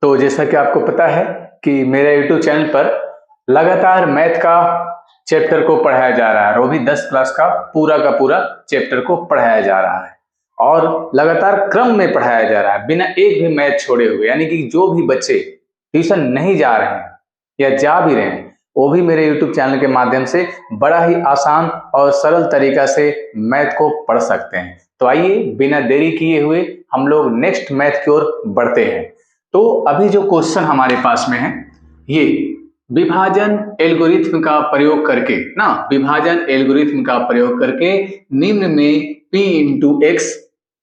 तो जैसा कि आपको पता है कि मेरे YouTube चैनल पर लगातार मैथ का चैप्टर को पढ़ाया जा रहा है, और वो भी 10 क्लास का पूरा चैप्टर को पढ़ाया जा रहा है और लगातार क्रम में पढ़ाया जा रहा है बिना एक भी मैथ छोड़े हुए। यानी कि जो भी बच्चे ट्यूशन नहीं जा रहे हैं या जा भी रहे हैं, वो भी मेरे YouTube चैनल के माध्यम से बड़ा ही आसान और सरल तरीका से मैथ को पढ़ सकते हैं। तो आइए बिना देरी किए हुए हम लोग नेक्स्ट मैथ की ओर बढ़ते हैं। तो अभी जो क्वेश्चन हमारे पास में है, ये विभाजन एल्गोरिथ्म का प्रयोग करके विभाजन एल्गोरिथ्म का प्रयोग करके निम्न में p into x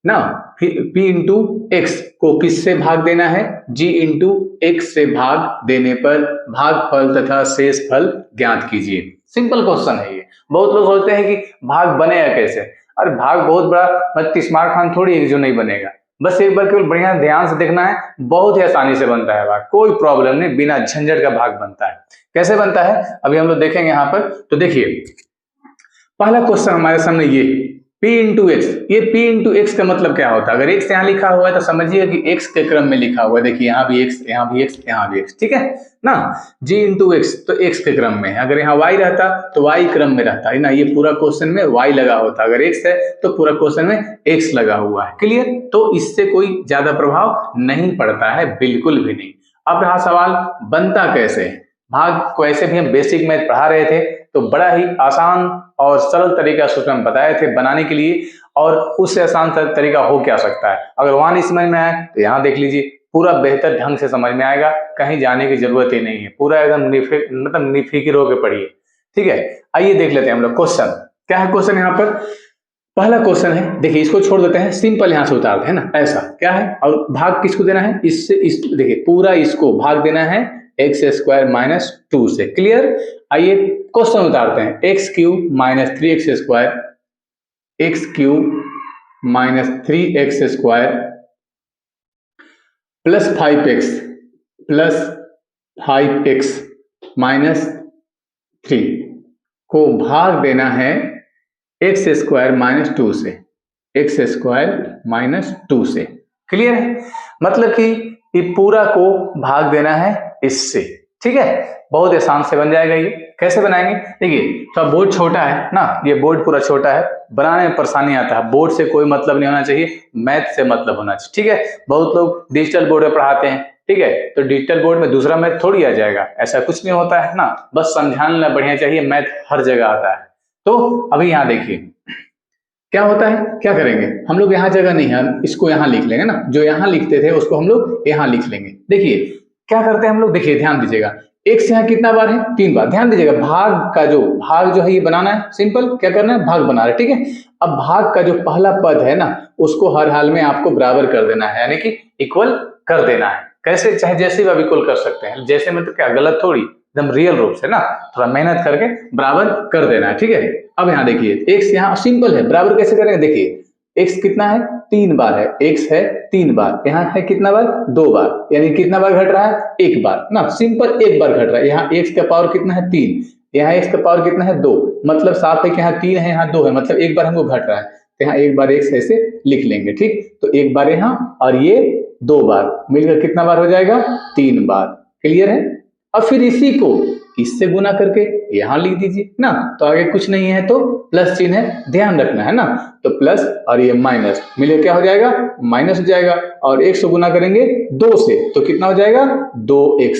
p into x को किससे भाग देना है, g इंटू एक्स से भाग देने पर भागफल तथा शेष फल ज्ञात कीजिए। सिंपल क्वेश्चन है ये। बहुत लोग सोचते हैं कि भाग बनेगा कैसे। अरे भाग बहुत बड़ा तिस्मार खान थोड़ी है जो नहीं बनेगा, बस एक बार केवल बढ़िया ध्यान से देखना है, बहुत ही आसानी से बनता है भाग, कोई प्रॉब्लम नहीं, बिना झंझट का भाग बनता है। कैसे बनता है अभी हम लोग देखेंगे यहाँ पर। तो देखिए पहला क्वेश्चन हमारे सामने ये p इंटू एक्स। ये p इंटू एक्स का मतलब क्या होता है? अगर x यहाँ लिखा हुआ है तो समझिए कि x के क्रम में लिखा हुआ है। देखिए यहाँ भी x, यहाँ भी x, यहाँ भी x, ठीक है ना। g इंटू एक्स तो x के क्रम में है। अगर यहाँ y रहता तो y क्रम में रहता है ना। ये पूरा क्वेश्चन में y लगा होता, अगर x है तो पूरा क्वेश्चन में x लगा हुआ है। क्लियर? तो इससे कोई ज्यादा प्रभाव नहीं पड़ता है, बिल्कुल भी नहीं। अब यहाँ सवाल बनता कैसे है। भाग को ऐसे भी हम बेसिक मैथ पढ़ा रहे थे, तो बड़ा ही आसान और सरल तरीका से उसमें बताए थे बनाने के लिए, और उससे आसान तरीका हो क्या सकता है। अगर वहां नहीं समझ में आया तो यहाँ देख लीजिए, पूरा बेहतर ढंग से समझ में आएगा, कहीं जाने की जरूरत ही नहीं है, पूरा एकदम निफिकिर होकर पढ़िए। ठीक है, आइए देख लेते हैं हम लोग क्वेश्चन। क्या है क्वेश्चन यहाँ पर? पहला क्वेश्चन है, देखिए इसको छोड़ देते हैं, सिंपल यहाँ से उतारते हैं ना। ऐसा क्या है, और भाग किसको देना है, इससे इस देखिए पूरा इसको भाग देना है एक्स स्क्वायर माइनस 2 से। क्लियर? आइए क्वेश्चन उतारते हैं। X cube minus 3x square, x cube minus 3x square plus 5x minus 3 को भाग देना है एक्स स्क्वायर माइनस 2 से, एक्स स्क्वायर माइनस 2 से। क्लियर है? मतलब कि ये पूरा को भाग देना है इससे। ठीक है, बहुत आसान से बन जाएगा ये। कैसे बनाएंगे? देखिए तो बोर्ड छोटा है ना, ये बोर्ड पूरा छोटा है, बनाने में परेशानी आता है। बोर्ड से कोई मतलब नहीं होना चाहिए, मैथ से मतलब होना चाहिए। ठीक है, बहुत लोग डिजिटल बोर्ड में पढ़ाते हैं, ठीक है, तो डिजिटल बोर्ड में दूसरा मैथ थोड़ी आ जाएगा, ऐसा कुछ नहीं होता है ना, बस समझाना बढ़िया चाहिए, मैथ हर जगह आता है। तो अभी यहाँ देखिए क्या होता है, क्या करेंगे हम लोग, यहाँ जगह नहीं है, इसको यहाँ लिख लेंगे ना, जो यहाँ लिखते थे उसको हम लोग यहाँ लिख लेंगे। देखिए क्या करते हैं हम लोग, देखिए ध्यान दीजिएगा, एक्स यहाँ कितना बार है, 3 बार। ध्यान दीजिएगा, भाग जो है ये बनाना है, सिंपल क्या करना है, भाग बना रहे, ठीक है। अब भाग का जो पहला पद है ना, उसको हर हाल में आपको बराबर कर देना है, यानी कि इक्वल कर देना है। कैसे? चाहे जैसे भी आप इक्वल कर सकते हैं, जैसे में तो क्या गलत थोड़ी, एकदम रियल रूप से ना, थोड़ा मेहनत करके बराबर कर देना है। ठीक है, अब यहाँ देखिए एक्स यहाँ सिंपल है, बराबर कैसे करेंगे, देखिए एक्स कितना है, 3 बार है, एक्स है 3 बार, यहाँ है कितना बार, 2 बार, यानी कितना बार घट रहा है, 1 बार ना, सिंपल 1 बार घट रहा है। यहाँ एक्स का पावर कितना है, 3, यहाँ एक्स का पावर कितना है, 2, मतलब साफ है कि यहाँ 3 है, यहाँ 2 है, मतलब 1 बार हमको घट रहा है, तो यहाँ 1 बार एक्स ऐसे लिख लेंगे। ठीक, तो 1 बार यहाँ और ये 2 बार मिलकर कितना बार हो जाएगा, 3 बार। क्लियर है? अब फिर इसी को इससे गुना करके यहाँ लिख दीजिए ना, तो आगे कुछ नहीं है तो प्लस चिन्ह है, ध्यान रखना है ना, तो प्लस और ये माइनस मिले क्या हो जाएगा, माइनस हो जाएगा, और 1 से गुना करेंगे 2 से तो कितना हो जाएगा, 2x,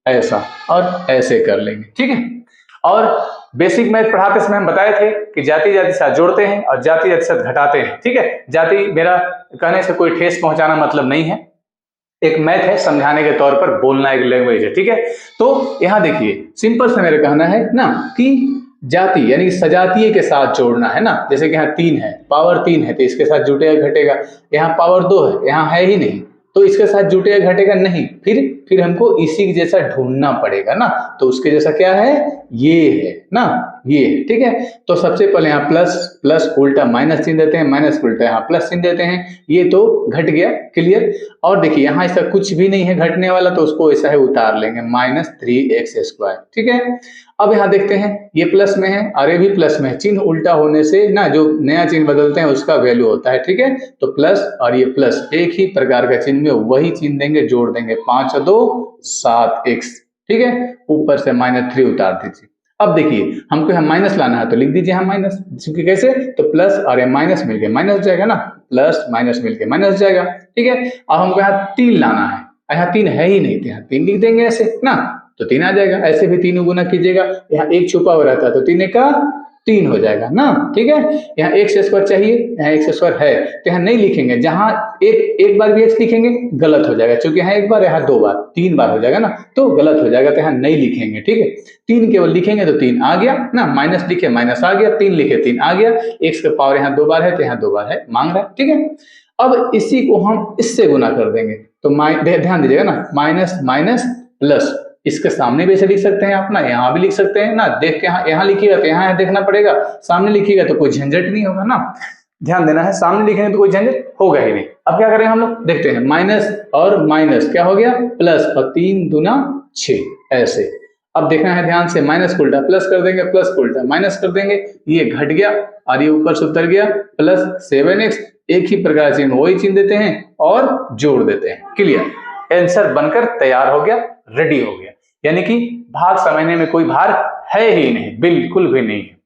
ऐसा और ऐसे कर लेंगे। ठीक है, और बेसिक मैथ पढ़ाते समय हम बताए थे कि जाति जाति साथ जोड़ते हैं और जाति जाति साथ घटाते हैं। ठीक है, जाति मेरा कहने से कोई ठेस पहुंचाना मतलब नहीं है, एक मैथ है, समझाने के तौर पर बोलना एक लैंग्वेज है। ठीक है, तो यहाँ देखिए सिंपल से मेरा कहना है ना कि जाति यानी सजातीय के साथ जोड़ना है ना। जैसे कि यहाँ 3 है, पावर 3 है, तो इसके साथ जुटेगा घटेगा, यहाँ पावर 2 है, यहाँ है ही नहीं, तो इसके साथ जुटेगा घटेगा नहीं, फिर हमको इसी के जैसा ढूंढना पड़ेगा ना, तो उसके जैसा क्या है, ये है ना, ये, ठीक है। तो सबसे पहले यहाँ प्लस प्लस उल्टा माइनस चिन्ह देते हैं, माइनस उल्टा यहाँ प्लस चिन्ह देते हैं, ये तो घट गया, क्लियर। और देखिए यहाँ ऐसा कुछ भी नहीं है घटने वाला, तो उसको ऐसा है उतार लेंगे, -3x², ठीक है। अब यहाँ देखते हैं ये प्लस में है और ये भी प्लस में है, चिन्ह उल्टा होने से ना जो नया चिन्ह बदलते हैं उसका वैल्यू होता है, ठीक है। तो प्लस और ये प्लस एक ही प्रकार का चिन्ह में वही चिन्ह देंगे, जोड़ देंगे, 5 और 2 7x, ठीक है। ऊपर से -3 उतार दीजिए। अब देखिए हमको यहाँ माइनस लाना है तो लिख दीजिए यहाँ माइनस, क्योंकि कैसे, तो प्लस और ये माइनस मिलके माइनस जाएगा ना, प्लस माइनस मिलके माइनस जाएगा, ठीक है। अब हमको यहाँ 3 लाना है, यहाँ 3 है ही नहीं, तो यहाँ 3 लिख देंगे ऐसे ना, तो 3 आ जाएगा। ऐसे भी 3 गुना कीजिएगा, यहाँ 1 छुपा हुआ रहता है तो 3 का 3 हो जाएगा ना, ठीक है। यहाँ x² चाहिए, यहाँ x² है तो यहाँ नहीं लिखेंगे, जहां एक बार भी x लिखेंगे गलत हो जाएगा, क्योंकि यहाँ एक बार यहाँ 2 बार 3 बार हो जाएगा ना, तो गलत हो जाएगा, तो यहाँ नहीं लिखेंगे, ठीक है। 3 केवल लिखेंगे तो 3 आ गया ना, माइनस लिखे माइनस आ गया, 3 लिखे 3 आ गया, x का पावर यहाँ 2 बार है तो यहाँ 2 बार है, मांग रहा है, ठीक है। अब इसी को हम इससे गुना कर देंगे, तो ध्यान दीजिएगा ना, माइनस माइनस प्लस, इसके सामने भी ऐसे लिख सकते हैं आप ना, यहाँ भी लिख सकते हैं ना, देख के यहाँ लिखिएगा तो यहाँ देखना पड़ेगा, सामने लिखिएगा तो कोई झंझट नहीं होगा ना, ध्यान देना है, सामने लिखेंगे तो कोई झंझट होगा ही नहीं। अब क्या करें हम लोग, देखते हैं, माइनस और माइनस क्या हो गया, प्लस, और 3 दूना 6 ऐसे। अब देखना है ध्यान से, माइनस को उल्टा प्लस कर देंगे, प्लस को उल्टा माइनस कर देंगे, ये घट गया और ये ऊपर से उतर गया, प्लस 7x, एक ही प्रकार चिन्ह वही चिन्ह देते हैं और जोड़ देते हैं, क्लियर। आंसर बनकर तैयार हो गया, रेडी हो गया, यानी कि भाग समझने में कोई भार है ही नहीं, बिल्कुल भी नहीं है।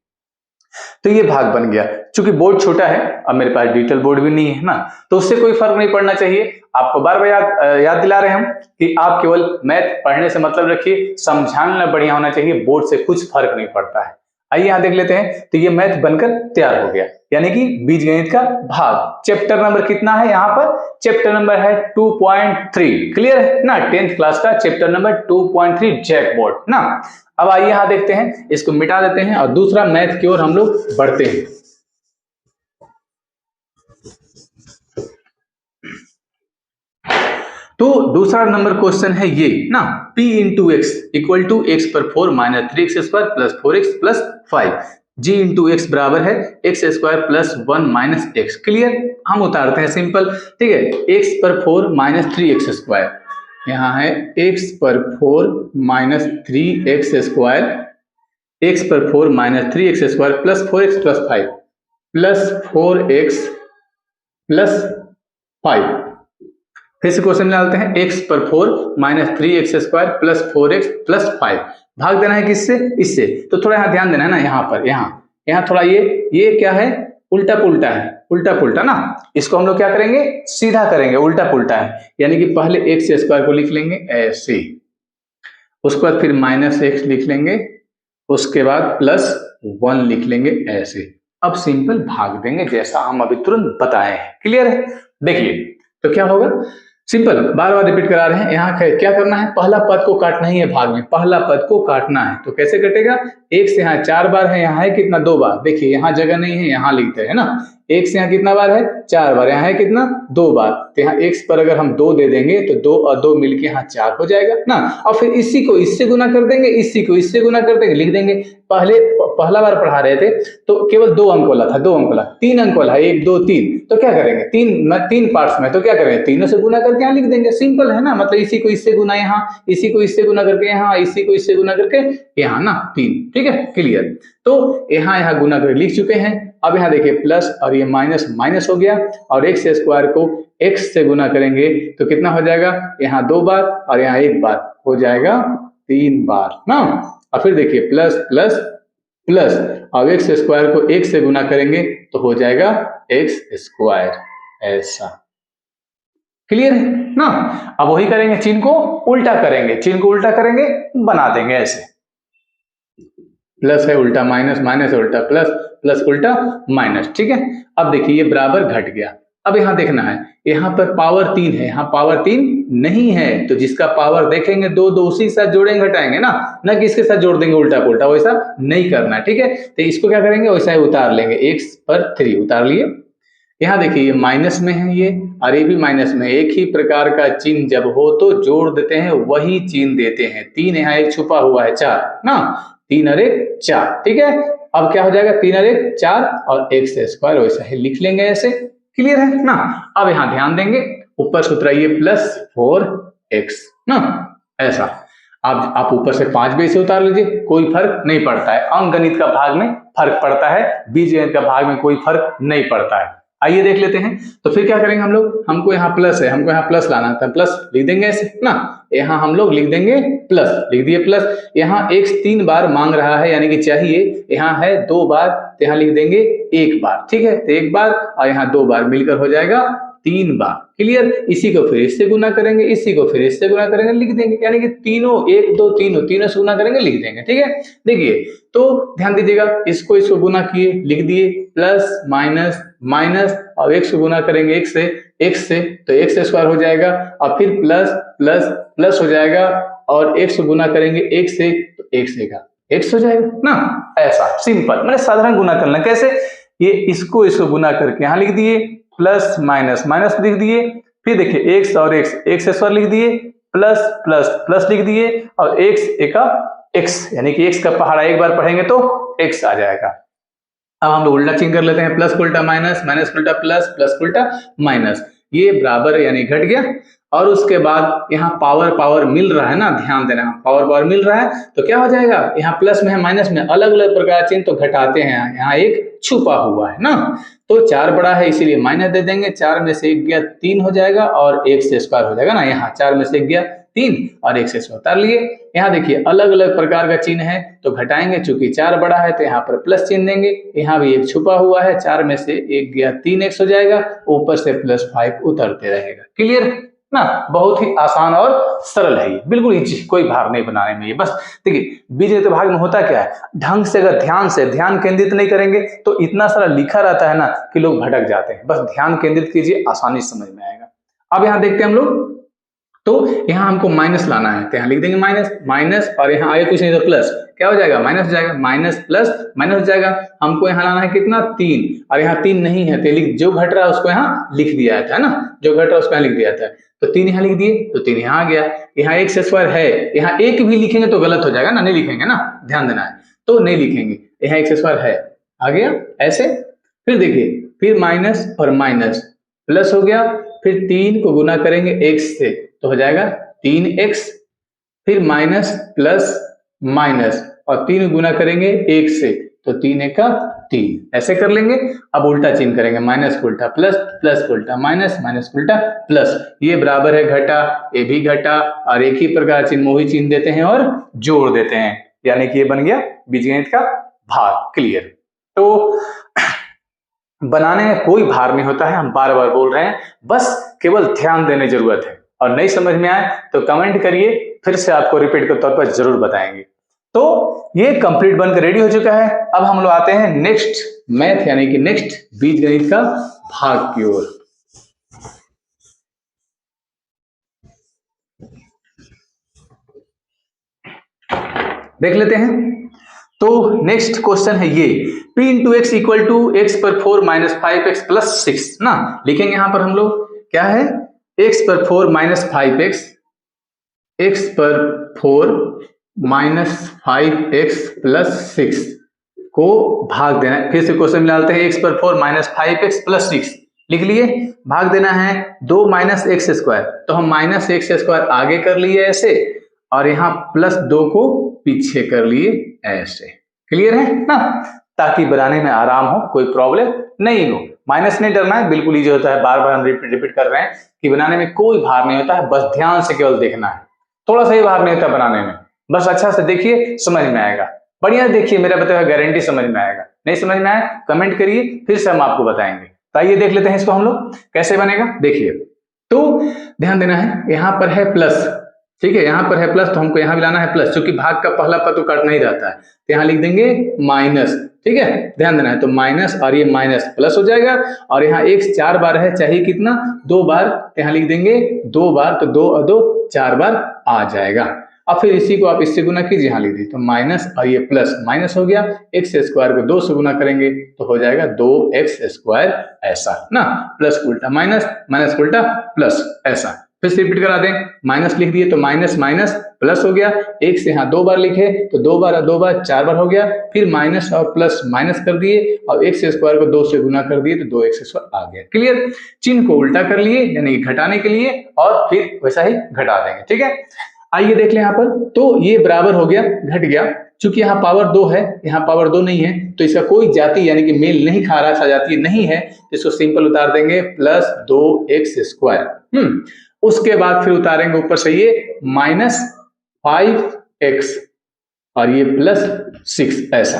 तो ये भाग बन गया, चूंकि बोर्ड छोटा है, अब मेरे पास डिजिटल बोर्ड भी नहीं है ना, तो उससे कोई फर्क नहीं पड़ना चाहिए। आपको बार बार याद दिला रहे हैं हम कि आप केवल मैथ पढ़ने से मतलब रखिए, समझाना बढ़िया होना चाहिए, बोर्ड से कुछ फर्क नहीं पड़ता है। आइए यहाँ देख लेते हैं, तो ये मैथ बनकर तैयार हो गया, यानी कि बीजगणित का भाग। चैप्टर नंबर कितना है यहाँ पर, चैप्टर नंबर है 2.3, क्लियर है ना, 10th क्लास का चैप्टर नंबर 2.3 जैकपॉट ना। अब आइए यहाँ देखते हैं, इसको मिटा देते हैं और दूसरा मैथ की ओर हम लोग बढ़ते हैं। तो दूसरा नंबर क्वेश्चन है ये ना, p into x equal to x पर 4 minus 3x² plus 4x plus 5, g into x बराबर है x² plus 1 minus x, clear. हम उतारते हैं सिंपल, ठीक है, x पर 4 माइनस 3x², यहाँ है x पर 4 माइनस 3x², x पर 4 minus 3x² plus 4x plus 5 plus 4x plus 5। फिर से क्वेश्चन डालते हैं, x पर 4 minus 3x² plus 4x plus 5, भाग देना है किससे, इससे। तो थोड़ा यहाँ ध्यान देना है ना, यहाँ पर यहाँ थोड़ा ये क्या है, उल्टा पुल्टा है, उल्टा पुल्टा ना, इसको हम लोग क्या करेंगे, सीधा करेंगे, उल्टा पुल्टा है, यानी कि पहले x² को लिख लेंगे ऐसे, उसके बाद फिर माइनस x लिख लेंगे, उसके बाद प्लस 1 लिख लेंगे ऐसे। अब सिंपल भाग देंगे जैसा हम अभी तुरंत बताए हैं, क्लियर है। देखिए तो क्या होगा, सिंपल बार बार रिपीट करा रहे हैं, यहाँ क्या करना है, पहला पद को काटना ही है, भाग में पहला पद को काटना है। तो कैसे कटेगा, एक से यहाँ 4 बार है, यहाँ है कितना 2 बार, देखिए यहाँ जगह नहीं है, यहाँ लिखते हैं ना, एक से यहाँ कितना बार है 4 बार, यहाँ है कितना 2 बार, तो यहाँ x पर अगर हम 2 दे देंगे तो 2 और 2 मिलके यहाँ 4 हो जाएगा ना। और फिर इसी को इससे गुना कर देंगे, इसी को इससे गुना कर देंगे, लिख देंगे। पहला बार पढ़ा रहे थे तो केवल 2 अंक वाला था, 2 अंक वाला, 3 अंक वाला 1 2 3, तो क्या करेंगे, 3 पार्ट्स में, तो क्या करेंगे, तीनों से गुना करके यहाँ लिख देंगे, सिंपल है ना, मतलब इसी को इससे गुना यहाँ, इसी को इससे गुना करके यहाँ, इसी को इससे गुना करके यहाँ ना 3, ठीक है, क्लियर। तो यहाँ गुना करके लिख चुके हैं। अब यहाँ देखिए प्लस और ये माइनस माइनस हो गया, और x² को x से गुना करेंगे तो कितना हो जाएगा, यहाँ 2 बार और यहाँ 1 बार, हो जाएगा 3 बार ना। और फिर देखिए प्लस प्लस प्लस, और x² को 1 से गुना करेंगे तो हो जाएगा x², ऐसा, क्लियर है ना। अब वही करेंगे, चिन्ह को उल्टा करेंगे, चिन्ह को उल्टा करेंगे, बना देंगे ऐसे, प्लस है उल्टा माइनस, माइनस है उल्टा प्लस, प्लस उल्टा माइनस, ठीक है। अब देखिए ये बराबर घट गया। अब यहाँ देखना है, यहाँ पर पावर 3 है, यहाँ पावर 3 नहीं है, तो जिसका पावर देखेंगे 2 2 उसी के साथ जोड़ेंगे घटाएंगे ना, ना कि इसके साथ जोड़ देंगे उल्टा पुल्टा, वैसा नहीं करना है, ठीक है। तो इसको क्या करेंगे, वैसा ही उतार लेंगे, x पर 3 उतार लिए। यहाँ देखिए ये माइनस में है ये, और ये भी माइनस में, एक ही प्रकार का चिन्ह जब हो तो जोड़ देते हैं, वही चिन्ह देते हैं। 3 यहाँ एक छुपा हुआ है 4 ना, 3 और 1 4, ठीक है। अब क्या हो जाएगा 3 और 1 4 और x स्क्वायर वैसा ही लिख लेंगे ऐसे, क्लियर है ना। अब यहाँ ध्यान देंगे ऊपर से उतराइए प्लस 4x ना, ऐसा। अब आप ऊपर से 5 भी ऐसे उतार लीजिए, कोई फर्क नहीं पड़ता है। अंकगणित का भाग में फर्क पड़ता है, बीजगणित का भाग में कोई फर्क नहीं पड़ता है। आइए देख लेते हैं। तो फिर क्या करेंगे हम लोग, हमको यहाँ प्लस है, हमको यहाँ प्लस लाना था, प्लस लिख देंगे ऐसे ना। यहाँ हम लोग लिख देंगे प्लस, लिख दिए प्लस। यहाँ x 3 बार मांग रहा है यानी कि चाहिए, यहाँ है 2 बार तो यहाँ लिख देंगे 1 बार, ठीक है। तो 1 बार और यहाँ 2 बार मिलकर हो जाएगा 3 बार, क्लियर। इसी को फिर इससे गुना करेंगे, इसी को फिर इससे गुना करेंगे, लिख देंगे, यानी कि तीनों 1 2 तीनों से गुना करेंगे, लिख देंगे, ठीक है। देखिए तो ध्यान दीजिएगा, इसको गुना किए, लिख दिए प्लस माइनस माइनस और x को गुना करेंगे x से तो x स्क्वायर हो जाएगा, और फिर प्लस प्लस प्लस हो जाएगा और x को गुना करेंगे x से तो x का x हो जाएगा ना। ऐसा सिंपल, मैंने साधारण गुना करना कैसे, ये इसको गुना करके यहाँ लिख दिए, प्लस माइनस माइनस लिख दिए, फिर देखिए x और x स्क्वायर लिख दिए, प्लस प्लस प्लस लिख दिए और x एका x, यानी कि x का पहाड़ा एक बार पढ़ेंगे तो x आ जाएगा। अब हम लोग उल्टा चिन्ह कर लेते हैं, प्लस को उल्टा माइनस, माइनस को उल्टा प्लस, प्लस को उल्टा माइनस, ये बराबर यानी घट गया। और उसके बाद यहाँ पावर पावर मिल रहा है ना, ध्यान देना, पावर पावर मिल रहा है तो क्या हो जाएगा, यहाँ प्लस में है माइनस में अलग अलग प्रकार चिन्ह तो घटाते हैं, यहाँ एक छुपा हुआ है ना। तो 4 बड़ा है इसीलिए माइनस दे देंगे, 4 में से 1 गया 3 हो जाएगा और x स्क्वायर हो जाएगा ना। यहाँ 4 में से 1 गया 3 और x स्क्वायर उतार लिए। यहाँ देखिए अलग अलग प्रकार का चिन्ह है तो घटाएंगे, चूंकि 4 बड़ा है तो यहाँ पर प्लस चिन्ह देंगे, यहाँ भी एक छुपा हुआ है, 4 में से 1 गया 3x हो जाएगा, ऊपर से प्लस 5 उतरते रहेगा, क्लियर ना। बहुत ही आसान और सरल है ये, बिल्कुल इजी, कोई भार नहीं बनाने में ये। बस देखिए बीजगणित भाग में होता क्या है, ढंग से अगर ध्यान केंद्रित नहीं करेंगे तो इतना सारा लिखा रहता है ना कि लोग भटक जाते हैं। बस ध्यान केंद्रित कीजिए, आसानी समझ में आएगा। अब यहाँ देखते हैं हम लोग, तो यहाँ हमको माइनस लाना है तो यहाँ लिख देंगे माइनस माइनस, और यहाँ आगे कुछ नहीं तो प्लस, क्या हो जाएगा माइनस हो जाएगा, माइनस प्लस माइनस हो जाएगा। हमको यहाँ लाना है कितना 3, और यहाँ 3 नहीं है तो जो घट रहा है उसको यहाँ लिख दिया था ना, जो घट रहा है उसको यहाँ लिख दिया था, तो 3 यहाँ लिख दिए तो 3 यहाँ आ गया। यहाँ x स्क्वायर है, यहाँ 1 भी लिखेंगे तो गलत हो जाएगा ना, नहीं लिखेंगे ना, ध्यान देना है, तो नहीं लिखेंगे, यहाँ x स्क्वायर है आ गया ऐसे। फिर देखिए फिर माइनस और माइनस प्लस हो गया, फिर 3 को गुना करेंगे x से तो हो जाएगा 3x, फिर माइनस प्लस माइनस और 3 गुना करेंगे 1 से तो 3 एका 3, ऐसे कर लेंगे। अब उल्टा चिन्ह करेंगे, माइनस को उल्टा प्लस, प्लस को उल्टा माइनस, माइनस को उल्टा प्लस, ये बराबर है घटा, ये भी घटा, और एक ही प्रकार चिन्ह मोही चिन्ह देते हैं और जोड़ देते हैं, यानी कि ये बन गया बीजगणित का भाग, क्लियर। तो बनाने में कोई भार नहीं होता है, हम बार बार बोल रहे हैं, बस केवल ध्यान देने जरूरत है। और नहीं समझ में आए तो कमेंट करिए, फिर से आपको रिपीट के तौर पर जरूर बताएंगे। तो ये कंप्लीट बनकर रेडी हो चुका है। अब हम लोग आते हैं नेक्स्ट मैथ यानी कि नेक्स्ट बीजगणित का भाग की ओर। देख लेते हैं। तो नेक्स्ट क्वेश्चन है ये, p into x equal to x पर 4 माइनस 5x प्लस 6 ना, लिखेंगे यहां पर हम लोग क्या है, x पर 4 माइनस 5x, x पर 4 माइनस 5x प्लस 6 को भाग देना है। फिर से क्वेश्चन में डालते हैं, x पर 4 माइनस 5x प्लस 6 लिख लिए, भाग देना है 2 माइनस एक्स स्क्वायर, तो हम माइनस एक्स स्क्वायर आगे कर लिए ऐसे, और यहाँ प्लस 2 को पीछे कर लिए ऐसे, क्लियर है ना, ताकि बनाने में आराम हो, कोई प्रॉब्लम नहीं हो। माइनस नहीं डरना है, बिल्कुल इजी होता है, बार बार हम रिपीट कर रहे हैं कि बनाने में कोई भार नहीं होता है, बस ध्यान से केवल देखना है, थोड़ा सा ही भार नहीं होता बनाने में, बस अच्छा से देखिए समझ में आएगा, बढ़िया देखिए, मेरा बताया गारंटी समझ में आएगा। नहीं समझ में आया कमेंट करिए, फिर से हम आपको बताएंगे। तो आइए देख लेते हैं इसको हम लोग कैसे बनेगा। देखिए तो ध्यान देना है, यहाँ पर है प्लस, ठीक है, यहाँ पर है प्लस तो हमको यहाँ भी लाना है प्लस, क्योंकि भाग का पहला पद तो काटना ही रहता है, तो यहाँ लिख देंगे माइनस, ठीक है, ध्यान देना है, तो माइनस और ये माइनस प्लस हो जाएगा, और यहाँ x 4 बार है, चाहिए कितना 2 बार, तो यहाँ लिख देंगे 2 बार, तो 2 और 2 4 बार आ जाएगा। अब फिर इसी को आप इससे गुना कीजिए, यहाँ लिख दीजिए, तो माइनस और ये प्लस माइनस हो गया, एक्स स्क्वायर को 2 से गुना करेंगे तो हो जाएगा 2x स्क्वायर, ऐसा ना, प्लस उल्टा माइनस, माइनस उल्टा प्लस, ऐसा, फिर से रिपीट करा दें, माइनस लिख दिए तो माइनस माइनस प्लस हो गया, एक से यहाँ 2 बार लिखे तो 2 बार 2 बार 4 बार हो गया, फिर माइनस और प्लस माइनस कर दिए और एक्स स्क्वायर को 2 से गुना कर दिए तो 2x स्क्वायर आ गया। क्लियर? चिन्ह को उल्टा कर लिए यानी कि घटाने के लिए और फिर वैसा ही घटा देंगे। ठीक है, आइए देख लें यहाँ पर, तो ये बराबर हो गया, घट गया, चूंकि यहाँ पावर 2 है, यहाँ पावर 2 नहीं है तो इसका कोई जाति यानी कि मेल नहीं खा रहा, सजातीय नहीं है, तो इसको सिंपल उतार देंगे प्लस 2x स्क्वायर। उसके बाद फिर उतारेंगे ऊपर से ये माइनस 5x और ये प्लस 6 ऐसा।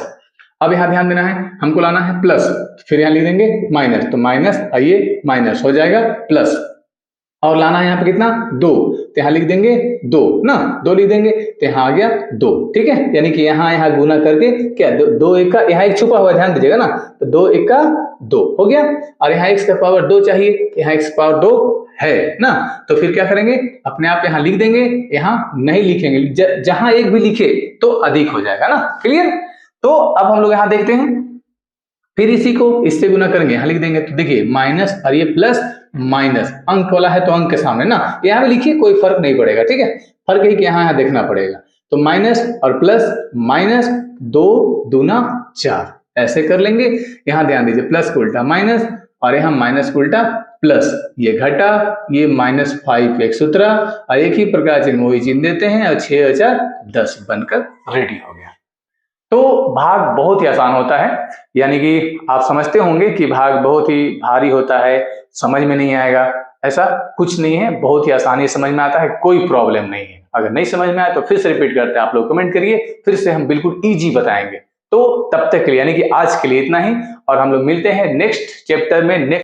अब यहाँ ध्यान देना है, हमको लाना है प्लस, फिर यहाँ लिख देंगे माइनस, तो माइनस और ये माइनस हो जाएगा प्लस, और लाना है यहाँ पे कितना 2, तो यहाँ लिख देंगे 2 ना, 2 लिख देंगे तो यहाँ आ गया 2। ठीक है, यानी कि यहाँ गुना करके क्या 2 एक का, यहाँ एक छुपा हुआ ध्यान दीजिएगा ना, तो 2 एक का 2 हो गया, और यहाँ x का पावर 2 चाहिए, यहाँ x पावर 2 है ना, तो फिर क्या करेंगे अपने आप यहाँ लिख देंगे, यहाँ नहीं लिखेंगे, जहां एक भी लिखे तो अधिक हो जाएगा ना। क्लियर? तो अब हम लोग यहाँ देखते हैं, फिर इसी को इससे गुना करेंगे, यहाँ लिख देंगे, तो देखिए माइनस और ये प्लस माइनस, अंक वाला है तो अंक के सामने ना, यहाँ पे लिखिए कोई फर्क नहीं पड़ेगा। ठीक है, फर्क है कि यहाँ देखना पड़ेगा, तो माइनस और प्लस माइनस 2 दूना 4 ऐसे कर लेंगे। यहाँ ध्यान दीजिए, प्लस को उल्टा माइनस और यहाँ माइनस को उल्टा प्लस, ये घटा, ये माइनस 5x उतरा, और एक ही प्रकार से वही चिन्ह देते हैं और 6 और 4 10 बनकर रेडी हो गया। तो भाग बहुत ही आसान होता है, यानी कि आप समझते होंगे कि भाग बहुत ही भारी होता है, समझ में नहीं आएगा, ऐसा कुछ नहीं है, बहुत ही आसानी समझ में आता है, कोई प्रॉब्लम नहीं है। अगर नहीं समझ में आए तो फिर से रिपीट करते हैं, आप लोग कमेंट करिए, फिर से हम बिल्कुल इजी बताएंगे। तो तब तक के लिए यानी कि आज के लिए इतना ही, और हम लोग मिलते हैं नेक्स्ट चैप्टर में।